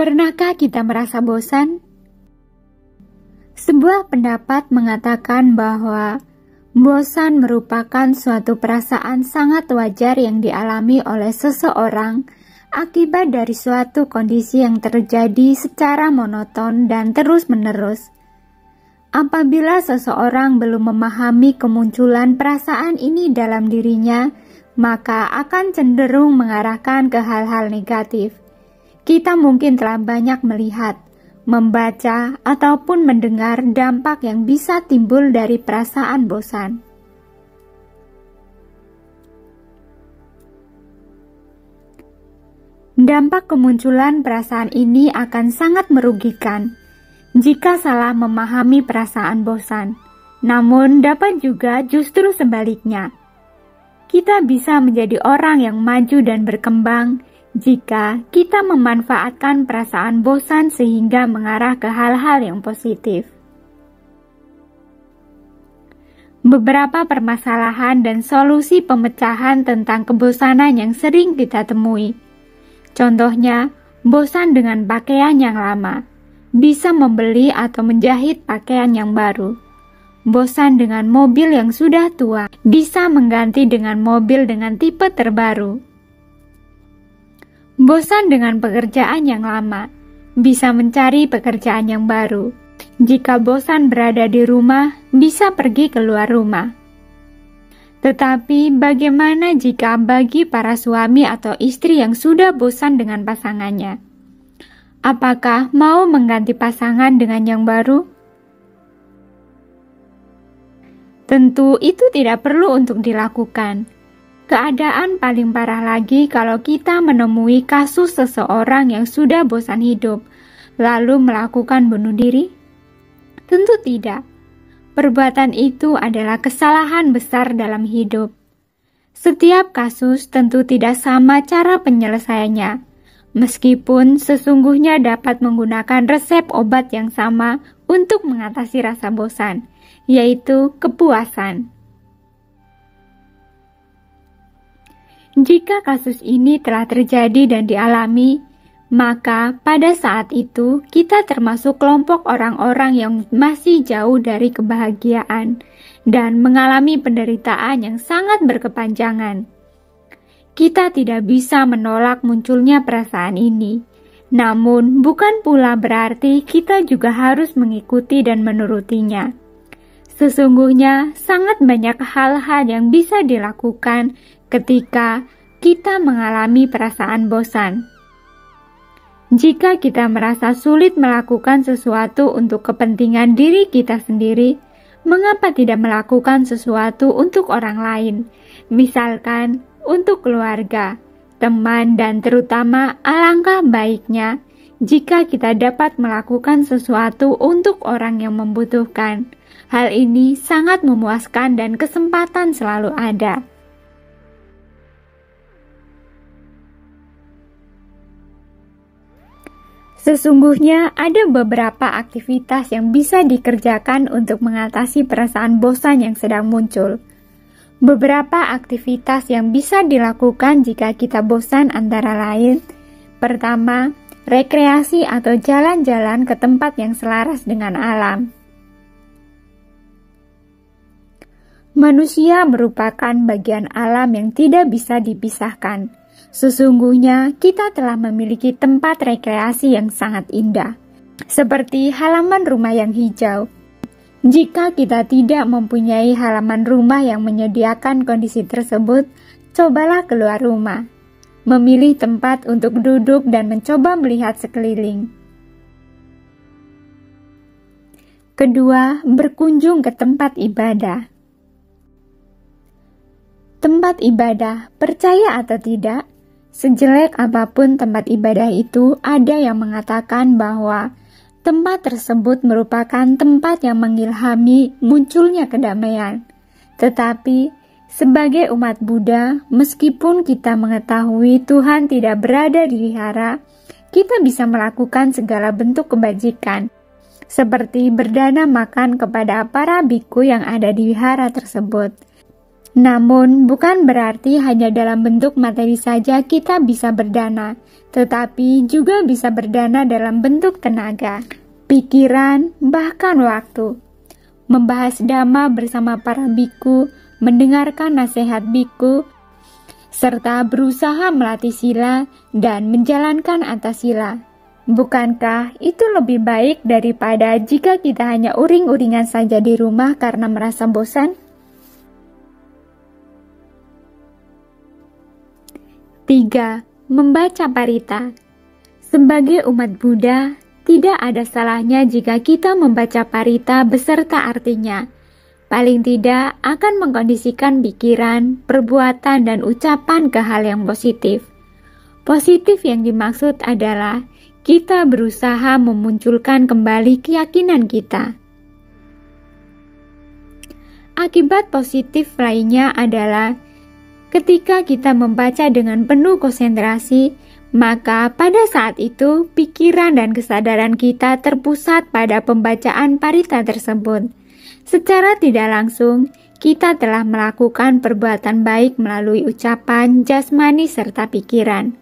Pernahkah kita merasa bosan? Sebuah pendapat mengatakan bahwa bosan merupakan suatu perasaan sangat wajar yang dialami oleh seseorang akibat dari suatu kondisi yang terjadi secara monoton dan terus-menerus. Apabila seseorang belum memahami kemunculan perasaan ini dalam dirinya, maka akan cenderung mengarahkan ke hal-hal negatif. Kita mungkin telah banyak melihat, membaca, ataupun mendengar dampak yang bisa timbul dari perasaan bosan. Dampak kemunculan perasaan ini akan sangat merugikan jika salah memahami perasaan bosan. Namun dapat juga justru sebaliknya. Kita bisa menjadi orang yang maju dan berkembang jika kita memanfaatkan perasaan bosan sehingga mengarah ke hal-hal yang positif. Beberapa permasalahan dan solusi pemecahan tentang kebosanan yang sering kita temui. Contohnya, bosan dengan pakaian yang lama, bisa membeli atau menjahit pakaian yang baru. Bosan dengan mobil yang sudah tua, bisa mengganti dengan mobil dengan tipe terbaru. Bosan dengan pekerjaan yang lama, bisa mencari pekerjaan yang baru. Jika bosan berada di rumah, bisa pergi keluar rumah. Tetapi bagaimana jika bagi para suami atau istri yang sudah bosan dengan pasangannya? Apakah mau mengganti pasangan dengan yang baru? Tentu itu tidak perlu untuk dilakukan. Keadaan paling parah lagi kalau kita menemui kasus seseorang yang sudah bosan hidup, lalu melakukan bunuh diri? Tentu tidak. Perbuatan itu adalah kesalahan besar dalam hidup. Setiap kasus tentu tidak sama cara penyelesaiannya, meskipun sesungguhnya dapat menggunakan resep obat yang sama untuk mengatasi rasa bosan, yaitu kepuasan. Jika kasus ini telah terjadi dan dialami, maka pada saat itu kita termasuk kelompok orang-orang yang masih jauh dari kebahagiaan dan mengalami penderitaan yang sangat berkepanjangan. Kita tidak bisa menolak munculnya perasaan ini, namun bukan pula berarti kita juga harus mengikuti dan menurutinya. Sesungguhnya sangat banyak hal-hal yang bisa dilakukan ketika kita mengalami perasaan bosan. Jika kita merasa sulit melakukan sesuatu untuk kepentingan diri kita sendiri, mengapa tidak melakukan sesuatu untuk orang lain? Misalkan untuk keluarga, teman, dan terutama alangkah baiknya jika kita dapat melakukan sesuatu untuk orang yang membutuhkan. Hal ini sangat memuaskan dan kesempatan selalu ada. Sesungguhnya ada beberapa aktivitas yang bisa dikerjakan untuk mengatasi perasaan bosan yang sedang muncul. Beberapa aktivitas yang bisa dilakukan jika kita bosan antara lain: pertama, rekreasi atau jalan-jalan ke tempat yang selaras dengan alam. Manusia merupakan bagian alam yang tidak bisa dipisahkan. Sesungguhnya kita telah memiliki tempat rekreasi yang sangat indah, seperti halaman rumah yang hijau. Jika kita tidak mempunyai halaman rumah yang menyediakan kondisi tersebut, cobalah keluar rumah, memilih tempat untuk duduk dan mencoba melihat sekeliling. Kedua, berkunjung ke tempat ibadah. Tempat ibadah, percaya atau tidak, sejelek apapun tempat ibadah itu, ada yang mengatakan bahwa tempat tersebut merupakan tempat yang mengilhami munculnya kedamaian. Tetapi, sebagai umat Buddha, meskipun kita mengetahui Tuhan tidak berada di wihara, kita bisa melakukan segala bentuk kebajikan, seperti berdana makan kepada para biku yang ada di wihara tersebut. Namun, bukan berarti hanya dalam bentuk materi saja kita bisa berdana, tetapi juga bisa berdana dalam bentuk tenaga, pikiran, bahkan waktu. Membahas dhamma bersama para biku, mendengarkan nasihat biku, serta berusaha melatih sila dan menjalankan atas sila. Bukankah itu lebih baik daripada jika kita hanya uring-uringan saja di rumah karena merasa bosan? 3. Membaca parita. Sebagai umat Buddha, tidak ada salahnya jika kita membaca parita beserta artinya. Paling tidak akan mengkondisikan pikiran, perbuatan, dan ucapan ke hal yang positif. Positif yang dimaksud adalah kita berusaha memunculkan kembali keyakinan kita. Akibat positif lainnya adalah ketika kita membaca dengan penuh konsentrasi, maka pada saat itu pikiran dan kesadaran kita terpusat pada pembacaan parita tersebut. Secara tidak langsung, kita telah melakukan perbuatan baik melalui ucapan, jasmani, serta pikiran.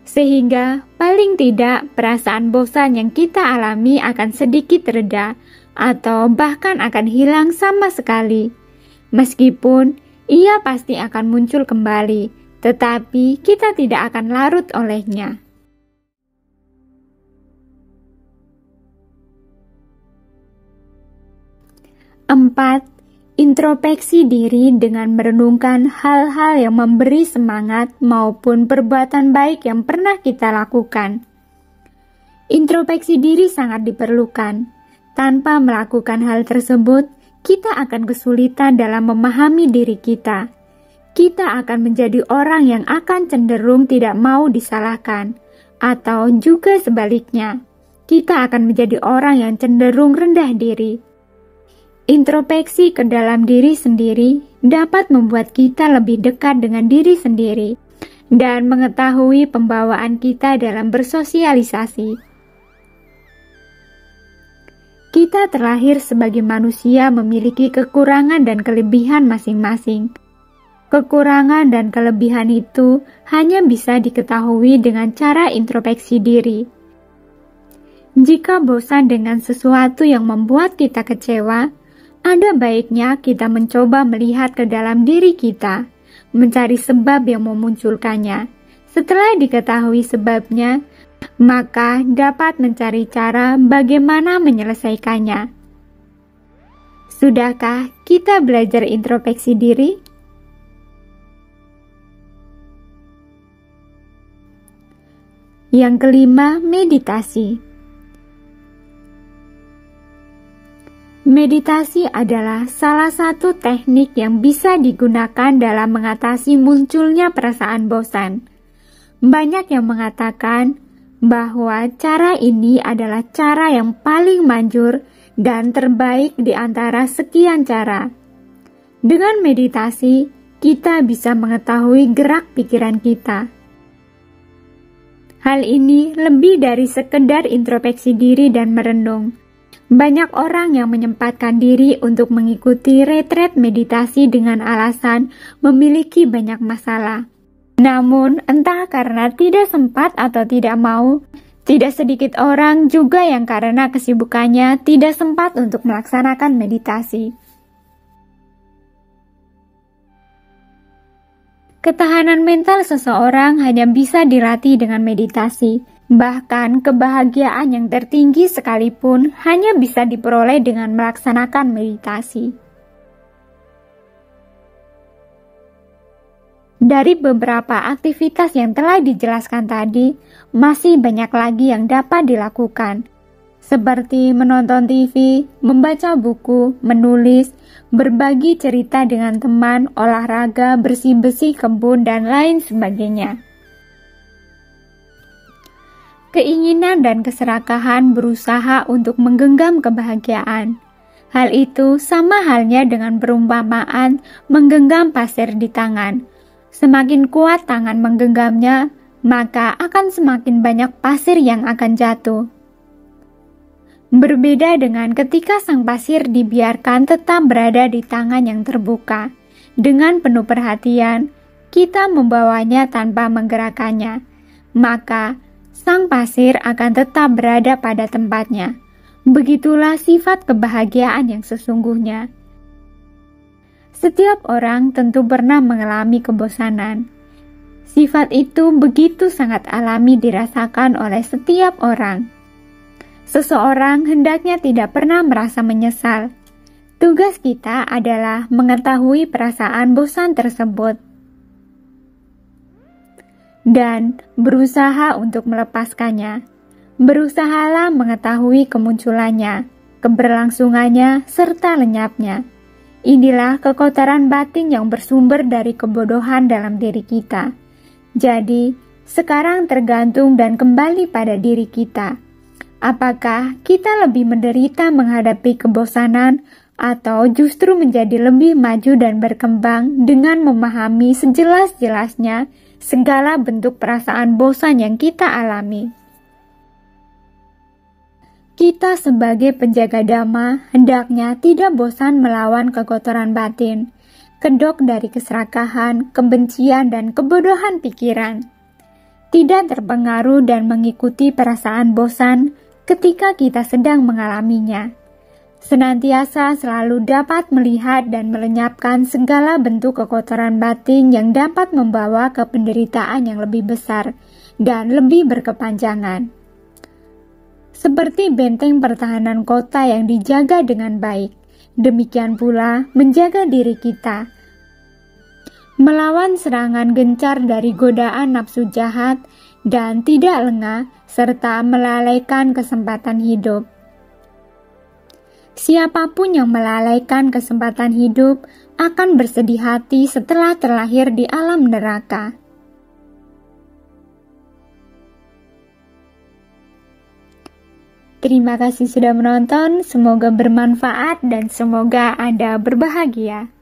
Sehingga paling tidak perasaan bosan yang kita alami akan sedikit reda atau bahkan akan hilang sama sekali. Meskipun ia pasti akan muncul kembali, tetapi kita tidak akan larut olehnya. 4. Introspeksi diri dengan merenungkan hal-hal yang memberi semangat maupun perbuatan baik yang pernah kita lakukan. Introspeksi diri sangat diperlukan. Tanpa melakukan hal tersebut, kita akan kesulitan dalam memahami diri kita. Kita akan menjadi orang yang akan cenderung tidak mau disalahkan, atau juga sebaliknya, kita akan menjadi orang yang cenderung rendah diri. Introspeksi ke dalam diri sendiri dapat membuat kita lebih dekat dengan diri sendiri dan mengetahui pembawaan kita dalam bersosialisasi. Kita terlahir sebagai manusia memiliki kekurangan dan kelebihan masing-masing. Kekurangan dan kelebihan itu hanya bisa diketahui dengan cara introspeksi diri. Jika bosan dengan sesuatu yang membuat kita kecewa, ada baiknya kita mencoba melihat ke dalam diri kita, mencari sebab yang memunculkannya. Setelah diketahui sebabnya, maka dapat mencari cara bagaimana menyelesaikannya. Sudahkah kita belajar introspeksi diri? Yang kelima, meditasi. Meditasi adalah salah satu teknik yang bisa digunakan dalam mengatasi munculnya perasaan bosan. Banyak yang mengatakan bahwa cara ini adalah cara yang paling manjur dan terbaik di antara sekian cara. Dengan meditasi, kita bisa mengetahui gerak pikiran kita. Hal ini lebih dari sekedar introspeksi diri dan merenung. Banyak orang yang menyempatkan diri untuk mengikuti retret meditasi dengan alasan memiliki banyak masalah. Namun, entah karena tidak sempat atau tidak mau, tidak sedikit orang juga yang karena kesibukannya tidak sempat untuk melaksanakan meditasi. Ketahanan mental seseorang hanya bisa dilatih dengan meditasi. Bahkan kebahagiaan yang tertinggi sekalipun hanya bisa diperoleh dengan melaksanakan meditasi. Dari beberapa aktivitas yang telah dijelaskan tadi, masih banyak lagi yang dapat dilakukan, seperti menonton TV, membaca buku, menulis, berbagi cerita dengan teman, olahraga, bersih-bersih kebun, dan lain sebagainya. Keinginan dan keserakahan berusaha untuk menggenggam kebahagiaan. Hal itu sama halnya dengan perumpamaan menggenggam pasir di tangan. Semakin kuat tangan menggenggamnya, maka akan semakin banyak pasir yang akan jatuh. Berbeda dengan ketika sang pasir dibiarkan tetap berada di tangan yang terbuka. dengan penuh perhatian, kita membawanya tanpa menggerakkannya, maka sang pasir akan tetap berada pada tempatnya. Begitulah sifat kebahagiaan yang sesungguhnya. Setiap orang tentu pernah mengalami kebosanan. Sifat itu begitu sangat alami dirasakan oleh setiap orang. Seseorang hendaknya tidak pernah merasa menyesal. Tugas kita adalah mengetahui perasaan bosan tersebut dan berusaha untuk melepaskannya. Berusahalah mengetahui kemunculannya, keberlangsungannya, serta lenyapnya. Inilah kekotoran batin yang bersumber dari kebodohan dalam diri kita. Jadi, sekarang tergantung dan kembali pada diri kita. Apakah kita lebih menderita menghadapi kebosanan atau justru menjadi lebih maju dan berkembang dengan memahami sejelas-jelasnya segala bentuk perasaan bosan yang kita alami? Kita sebagai penjaga dhamma hendaknya tidak bosan melawan kekotoran batin, kedok dari keserakahan, kebencian, dan kebodohan pikiran. Tidak terpengaruh dan mengikuti perasaan bosan ketika kita sedang mengalaminya. Senantiasa selalu dapat melihat dan melenyapkan segala bentuk kekotoran batin yang dapat membawa ke penderitaan yang lebih besar dan lebih berkepanjangan. Seperti benteng pertahanan kota yang dijaga dengan baik, demikian pula menjaga diri kita, melawan serangan gencar dari godaan nafsu jahat dan tidak lengah, serta melalaikan kesempatan hidup. Siapapun yang melalaikan kesempatan hidup akan bersedih hati setelah terlahir di alam neraka. Terima kasih sudah menonton, semoga bermanfaat dan semoga Anda berbahagia.